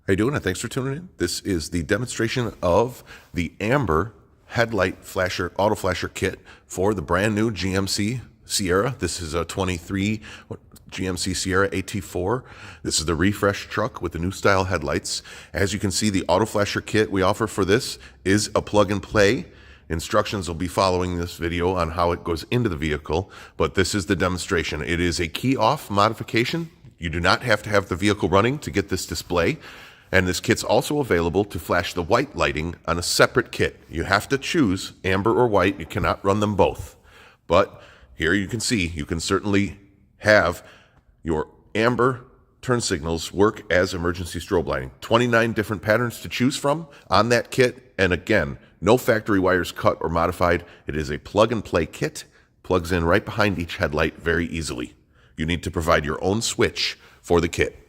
How you doing? And thanks for tuning in. This is the demonstration of the amber headlight flasher, auto flasher kit for the brand new GMC Sierra. This is a 23 GMC Sierra AT4. This is the refresh truck with the new style headlights. As you can see, the auto flasher kit we offer for this is a plug and play. Instructions will be following this video on how it goes into the vehicle, but this is the demonstration. It is a key off modification. You do not have to have the vehicle running to get this display. And this kit's also available to flash the white lighting on a separate kit. You have to choose amber or white. You cannot run them both. But here you can see, you can certainly have your amber turn signals work as emergency strobe lighting. 29 different patterns to choose from on that kit. And again, no factory wires cut or modified. It is a plug and play kit. Plugs in right behind each headlight very easily. You need to provide your own switch for the kit.